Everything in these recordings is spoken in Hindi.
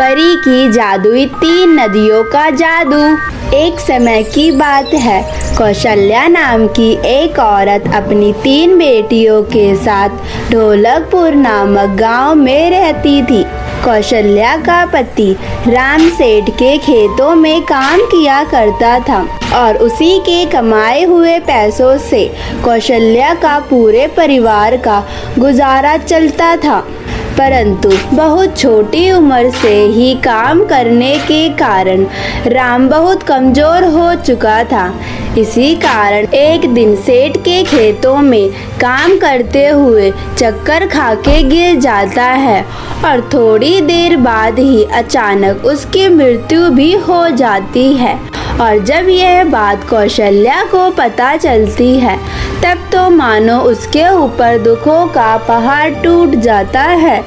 परी की जादुई 3 नदियों का जादू। एक समय की बात है, कौशल्या नाम की एक औरत अपनी 3 बेटियों के साथ ढोलकपुर नामक गांव में रहती थी। कौशल्या का पति राम सेठ के खेतों में काम किया करता था और उसी के कमाए हुए पैसों से कौशल्या का पूरे परिवार का गुजारा चलता था। परंतु बहुत छोटी उम्र से ही काम करने के कारण राम बहुत कमजोर हो चुका था। इसी कारण एक दिन सेठ के खेतों में काम करते हुए चक्कर खाके गिर जाता है और थोड़ी देर बाद ही अचानक उसकी मृत्यु भी हो जाती है। और जब यह बात कौशल्या को पता चलती है तब तो मानो उसके ऊपर दुखों का पहाड़ टूट जाता है।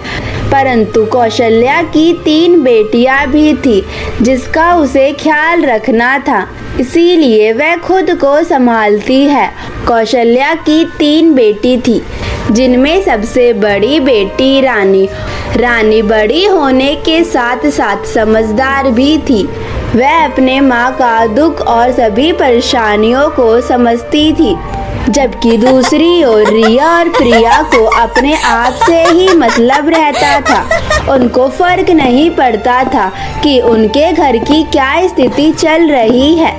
परंतु कौशल्या की 3 बेटियां भी थी जिसका उसे ख्याल रखना था, इसीलिए वह खुद को संभालती है। कौशल्या की 3 बेटी थी जिनमें सबसे बड़ी बेटी रानी बड़ी होने के साथ साथ समझदार भी थी। वह अपने माँ का दुख और सभी परेशानियों को समझती थी, जबकि दूसरी ओर रिया और प्रिया को अपने आप से ही मतलब रहता था। उनको फर्क नहीं पड़ता था कि उनके घर की क्या स्थिति चल रही है,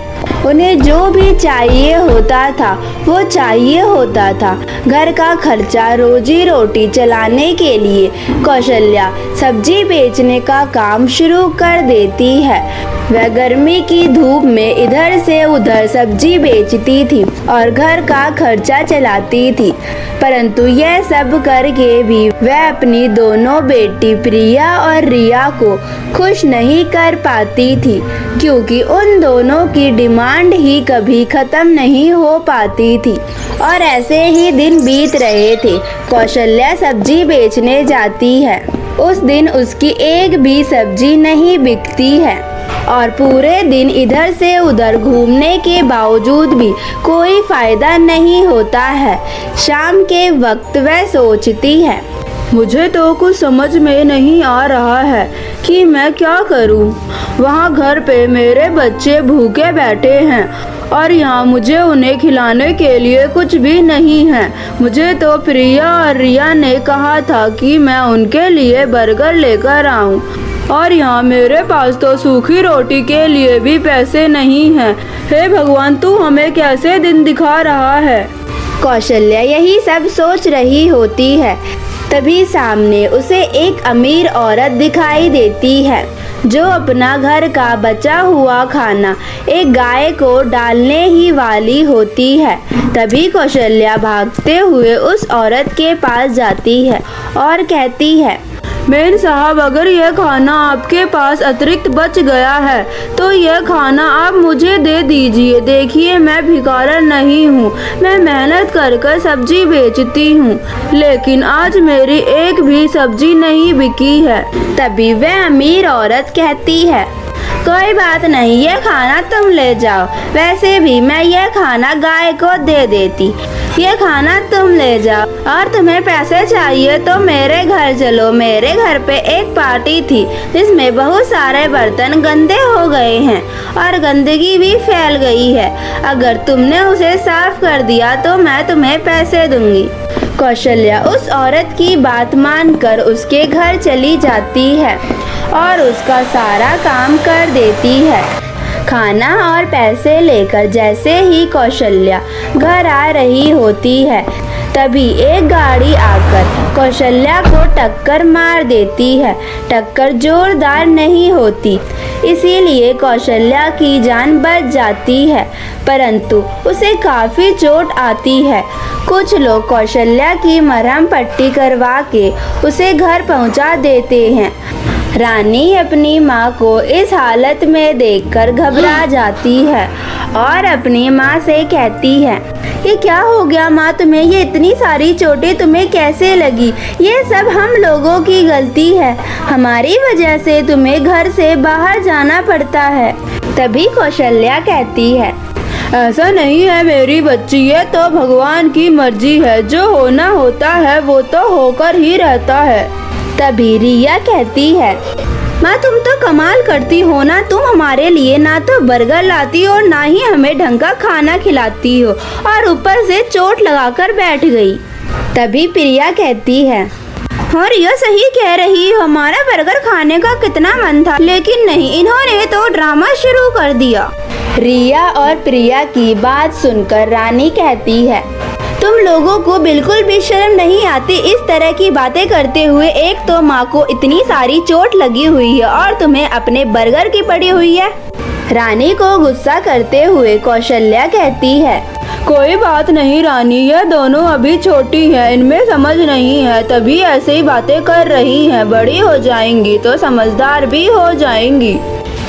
उन्हें जो भी चाहिए होता था वो चाहिए होता था। घर का खर्चा रोजी रोटी चलाने के लिए कौशल्या सब्जी बेचने का काम शुरू कर देती है। वह गर्मी की धूप में इधर से उधर सब्जी बेचती थी और घर का खर्चा चलाती थी। परंतु यह सब करके भी वह अपनी दोनों बेटी प्रिया और रिया को खुश नहीं कर पाती थी, क्योंकि उन दोनों की डिमांड ही कभी खत्म नहीं हो पाती थी। और ऐसे ही दिन बीत रहे थे। कौशल्या सब्जी बेचने जाती है। उस दिन उसकी एक भी सब्जी नहीं बिकती है और पूरे दिन इधर से उधर घूमने के बावजूद भी कोई फायदा नहीं होता है। शाम के वक्त वह सोचती है, मुझे तो कुछ समझ में नहीं आ रहा है कि मैं क्या करूं। वहाँ घर पे मेरे बच्चे भूखे बैठे हैं और यहाँ मुझे उन्हें खिलाने के लिए कुछ भी नहीं है। मुझे तो प्रिया और रिया ने कहा था कि मैं उनके लिए बर्गर लेकर आऊं और यहाँ मेरे पास तो सूखी रोटी के लिए भी पैसे नहीं हैं। हे भगवान, तू हमें कैसे दिन दिखा रहा है। कौशल्या यही सब सोच रही होती है। तभी सामने उसे एक अमीर औरत दिखाई देती है जो अपना घर का बचा हुआ खाना एक गाय को डालने ही वाली होती है। तभी कौशल्या भागते हुए उस औरत के पास जाती है और कहती है, मेम साहब, अगर यह खाना आपके पास अतिरिक्त बच गया है तो यह खाना आप मुझे दे दीजिए। देखिए, मैं भिखारन नहीं हूँ, मैं मेहनत कर कर सब्जी बेचती हूँ, लेकिन आज मेरी एक भी सब्जी नहीं बिकी है। तभी वह अमीर औरत कहती है, कोई बात नहीं, यह खाना तुम ले जाओ। वैसे भी मैं यह खाना गाय को दे देती। ये खाना तुम ले जाओ और तुम्हें पैसे चाहिए तो मेरे घर चलो। मेरे घर पे एक पार्टी थी जिसमें बहुत सारे बर्तन गंदे हो गए हैं और गंदगी भी फैल गई है। अगर तुमने उसे साफ कर दिया तो मैं तुम्हें पैसे दूंगी। कौशल्या उस औरत की बात मानकर उसके घर चली जाती है और उसका सारा काम कर देती है। खाना और पैसे लेकर जैसे ही कौशल्या घर आ रही होती है, तभी एक गाड़ी आकर कौशल्या को टक्कर मार देती है। टक्कर जोरदार नहीं होती, इसीलिए कौशल्या की जान बच जाती है, परंतु उसे काफ़ी चोट आती है। कुछ लोग कौशल्या की मरहम पट्टी करवा के उसे घर पहुंचा देते हैं। रानी अपनी माँ को इस हालत में देखकर घबरा जाती है और अपनी माँ से कहती है, ये क्या हो गया माँ तुम्हें? ये इतनी सारी चोटें तुम्हें कैसे लगी? ये सब हम लोगों की गलती है, हमारी वजह से तुम्हें घर से बाहर जाना पड़ता है। तभी कौशल्या कहती है, ऐसा नहीं है मेरी बच्ची, ये तो भगवान की मर्जी है, जो होना होता है वो तो होकर ही रहता है। तभी रिया कहती है, माँ तुम तो कमाल करती हो ना, तुम हमारे लिए ना तो बर्गर लाती हो ना ही हमें ढंग का खाना खिलाती हो और ऊपर से चोट लगाकर बैठ गई। तभी प्रिया कहती है, और यह सही कह रही हो, हमारा बर्गर खाने का कितना मन था, लेकिन नहीं, इन्होंने तो ड्रामा शुरू कर दिया। रिया और प्रिया की बात सुनकर रानी कहती है, तुम लोगों को बिल्कुल भी शर्म नहीं आती इस तरह की बातें करते हुए। एक तो माँ को इतनी सारी चोट लगी हुई है और तुम्हें अपने बर्गर की पड़ी हुई है। रानी को गुस्सा करते हुए कौशल्या कहती है, कोई बात नहीं रानी, यह दोनों अभी छोटी हैं, इनमें समझ नहीं है, तभी ऐसे ही बातें कर रही हैं। बड़ी हो जाएंगी तो समझदार भी हो जाएंगी।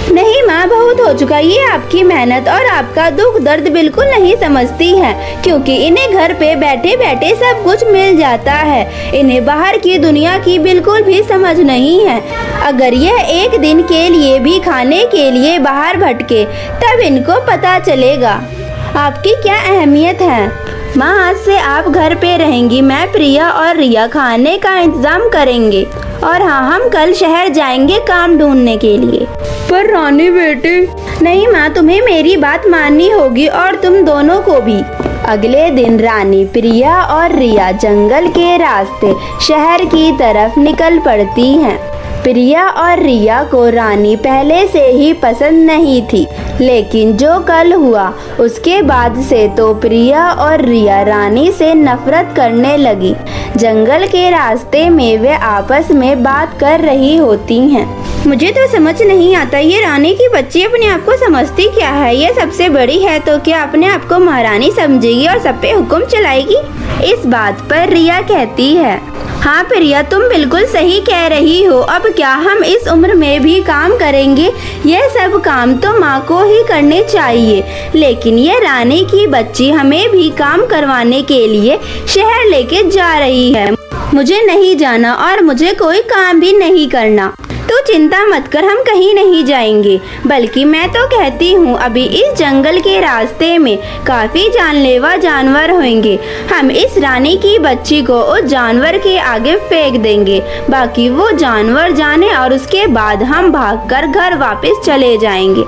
नहीं माँ, बहुत हो चुका, ये आपकी मेहनत और आपका दुख दर्द बिल्कुल नहीं समझती है, क्योंकि इन्हें घर पे बैठे बैठे सब कुछ मिल जाता है। इन्हें बाहर की दुनिया की बिल्कुल भी समझ नहीं है। अगर यह एक दिन के लिए भी खाने के लिए बाहर भटके तब इनको पता चलेगा आपकी क्या अहमियत है। माँ, आज से आप घर पे रहेंगी, मैं, प्रिया और रिया खाने का इंतजाम करेंगे। और हाँ, हम कल शहर जाएंगे काम ढूंढने के लिए। पर रानी बेटी। नहीं माँ, तुम्हें मेरी बात माननी होगी और तुम दोनों को भी। अगले दिन रानी, प्रिया और रिया जंगल के रास्ते शहर की तरफ निकल पड़ती हैं। प्रिया और रिया को रानी पहले से ही पसंद नहीं थी, लेकिन जो कल हुआ उसके बाद से तो प्रिया और रिया रानी से नफरत करने लगी। जंगल के रास्ते में वे आपस में बात कर रही होती हैं। मुझे तो समझ नहीं आता, ये रानी की बच्ची अपने आप को समझती क्या है? ये सबसे बड़ी है तो क्या अपने आप को महारानी समझेगी और सब पे हुक्म चलाएगी? इस बात पर रिया कहती है, हाँ प्रिया, तुम बिल्कुल सही कह रही हो। अब क्या हम इस उम्र में भी काम करेंगे? यह सब काम तो माँ को ही करने चाहिए, लेकिन ये रानी की बच्ची हमें भी काम करवाने के लिए शहर लेके जा रही है। मुझे नहीं जाना और मुझे कोई काम भी नहीं करना। तो चिंता मत कर, हम कहीं नहीं जाएंगे। बल्कि मैं तो कहती हूँ, अभी इस जंगल के रास्ते में काफी जानलेवा जानवर होंगे। हम इस रानी की बच्ची को उस जानवर के आगे फेंक देंगे, बाकी वो जानवर जाने, और उसके बाद हम भागकर घर वापस चले जाएंगे।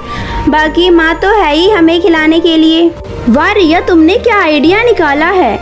बाकी माँ तो है ही हमें खिलाने के लिए। वाह रिया, तुमने क्या आइडिया निकाला है।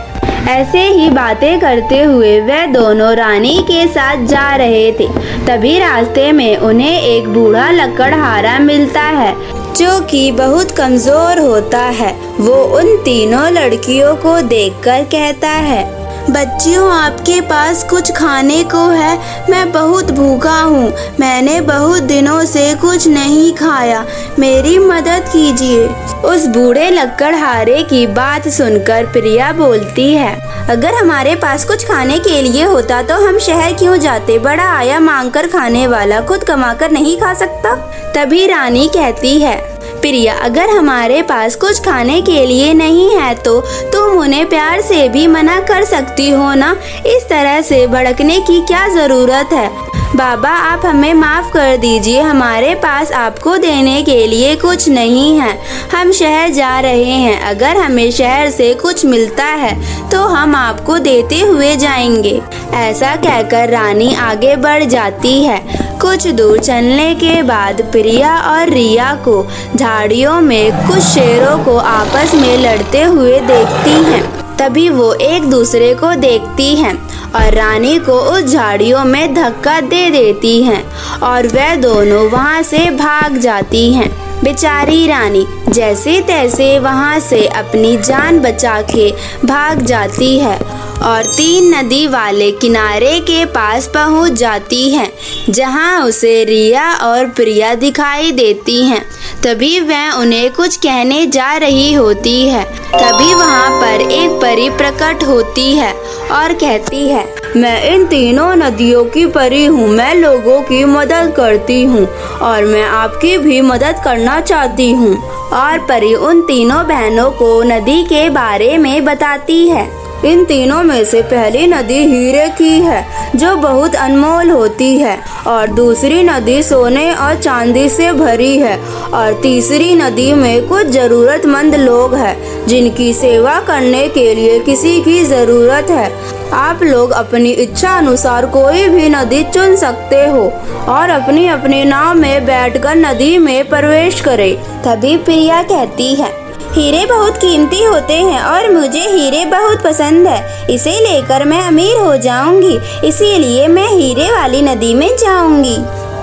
ऐसे ही बातें करते हुए वे दोनों रानी के साथ जा रहे थे। तभी रास्ते में उन्हें एक बूढ़ा लकड़हारा मिलता है, जो कि बहुत कमजोर होता है। वो उन तीनों लड़कियों को देखकर कहता है, बच्चियों, आपके पास कुछ खाने को है? मैं बहुत भूखा हूँ, मैंने बहुत दिनों से कुछ नहीं खाया, मेरी मदद कीजिए। उस बूढ़े लकड़हारे की बात सुनकर प्रिया बोलती है, अगर हमारे पास कुछ खाने के लिए होता तो हम शहर क्यों जाते? बड़ा आया मांगकर खाने वाला खुद कमाकर नहीं खा सकता? तभी रानी कहती है, प्रिया, अगर हमारे पास कुछ खाने के लिए नहीं है तो तुम उन्हें प्यार से भी मना कर सकती हो ना। इस तरह से भड़कने की क्या जरूरत है? बाबा, आप हमें माफ़ कर दीजिए, हमारे पास आपको देने के लिए कुछ नहीं है। हम शहर जा रहे हैं, अगर हमें शहर से कुछ मिलता है तो हम आपको देते हुए जाएंगे। ऐसा कहकर रानी आगे बढ़ जाती है। कुछ दूर चलने के बाद प्रिया और रिया को झाड़ियों में कुछ शेरों को आपस में लड़ते हुए देखती हैं। तभी वो एक दूसरे को देखती हैं और रानी को उस झाड़ियों में धक्का दे देती हैं और वे दोनों वहाँ से भाग जाती हैं। बेचारी रानी जैसे तैसे वहाँ से अपनी जान बचा के भाग जाती है और तीन नदी वाले किनारे के पास पहुँच जाती है, जहाँ उसे रिया और प्रिया दिखाई देती हैं। तभी वह उन्हें कुछ कहने जा रही होती है। तभी वहाँ पर एक परी प्रकट होती है और कहती है, मैं इन तीनों नदियों की परी हूँ, मैं लोगों की मदद करती हूँ और मैं आपकी भी मदद करना चाहती हूँ। और परी उन तीनों बहनों को नदी के बारे में बताती है। इन तीनों में से पहली नदी हीरे की है जो बहुत अनमोल होती है, और दूसरी नदी सोने और चांदी से भरी है, और तीसरी नदी में कुछ जरूरतमंद लोग हैं जिनकी सेवा करने के लिए किसी की ज़रूरत है। आप लोग अपनी इच्छा अनुसार कोई भी नदी चुन सकते हो और अपनी अपनी नाव में बैठकर नदी में प्रवेश करें। तभी प्रिया कहती है, हीरे बहुत कीमती होते हैं और मुझे हीरे बहुत पसंद है। इसे लेकर मैं अमीर हो जाऊंगी, इसीलिए मैं हीरे वाली नदी में जाऊंगी।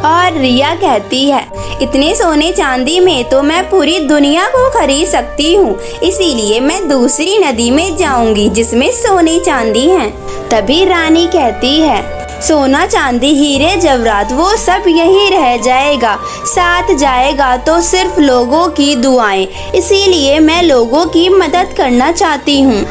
और रिया कहती है, इतने सोने चांदी में तो मैं पूरी दुनिया को खरीद सकती हूँ, इसीलिए मैं दूसरी नदी में जाऊंगी जिसमें सोने चांदी हैं। तभी रानी कहती है, सोना चांदी हीरे जवाहरात वो सब यहीं रह जाएगा, साथ जाएगा तो सिर्फ लोगों की दुआएं, इसीलिए मैं लोगों की मदद करना चाहती हूँ।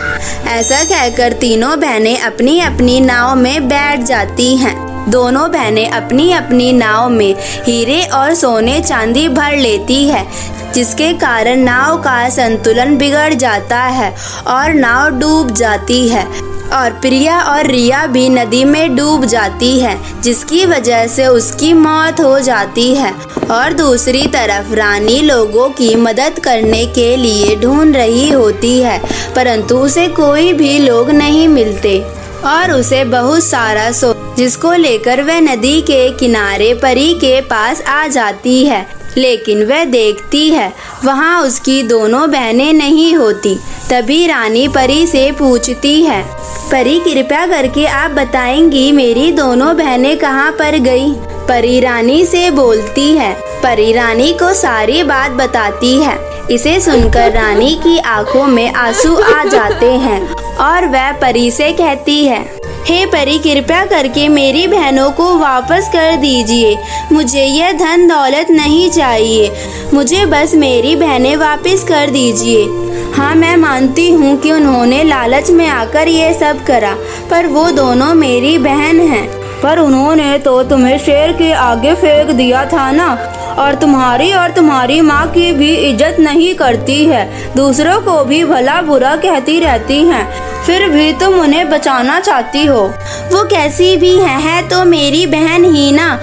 ऐसा कहकर तीनों बहनें अपनी अपनी नाव में बैठ जाती हैं। दोनों बहनें अपनी अपनी नाव में हीरे और सोने चांदी भर लेती है, जिसके कारण नाव का संतुलन बिगड़ जाता है और नाव डूब जाती है, और प्रिया और रिया भी नदी में डूब जाती है, जिसकी वजह से उसकी मौत हो जाती है। और दूसरी तरफ रानी लोगों की मदद करने के लिए ढूंढ रही होती है, परंतु उसे कोई भी लोग नहीं मिलते और उसे बहुत सारा जिसको लेकर वह नदी के किनारे परी के पास आ जाती है। लेकिन वह देखती है वहाँ उसकी दोनों बहनें नहीं होती। तभी रानी परी से पूछती है, परी कृपया करके आप बताएंगी मेरी दोनों बहनें कहाँ पर गई? परी रानी से बोलती है। परी रानी को सारी बात बताती है। इसे सुनकर रानी की आंखों में आंसू आ जाते हैं और वह परी से कहती है, हे परी कृपया करके मेरी बहनों को वापस कर दीजिए। मुझे यह धन दौलत नहीं चाहिए, मुझे बस मेरी बहनें वापस कर दीजिए। हाँ, मैं मानती हूँ कि उन्होंने लालच में आकर ये सब करा, पर वो दोनों मेरी बहन हैं। पर उन्होंने तो तुम्हें शेर के आगे फेंक दिया था ना, और तुम्हारी माँ की भी इज्जत नहीं करती है, दूसरों को भी भला बुरा कहती रहती हैं, फिर भी तुम उन्हें बचाना चाहती हो। वो कैसी भी है तो मेरी बहन ही ना।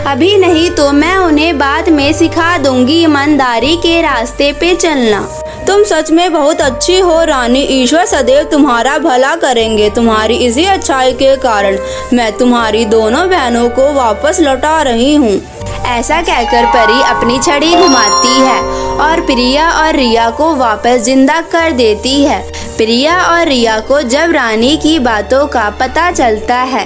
अभी नहीं तो मैं उन्हें बाद में सिखा दूंगी ईमानदारी के रास्ते पे चलना। तुम सच में बहुत अच्छी हो रानी, ईश्वर सदैव तुम्हारा भला करेंगे। तुम्हारी इसी अच्छाई के कारण मैं तुम्हारी दोनों बहनों को वापस लौटा रही हूँ। ऐसा कहकर परी अपनी छड़ी घुमाती है और प्रिया और रिया को वापस जिंदा कर देती है। प्रिया और रिया को जब रानी की बातों का पता चलता है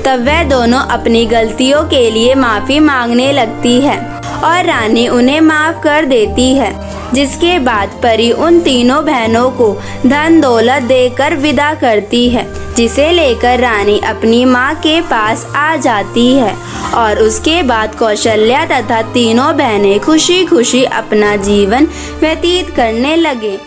तब वह दोनों अपनी गलतियों के लिए माफ़ी मांगने लगती है और रानी उन्हें माफ़ कर देती है, जिसके बाद परी उन तीनों बहनों को धन दौलत देकर विदा करती है, जिसे लेकर रानी अपनी माँ के पास आ जाती है। और उसके बाद कौशल्या तथा तीनों बहनें खुशी खुशी अपना जीवन व्यतीत करने लगे।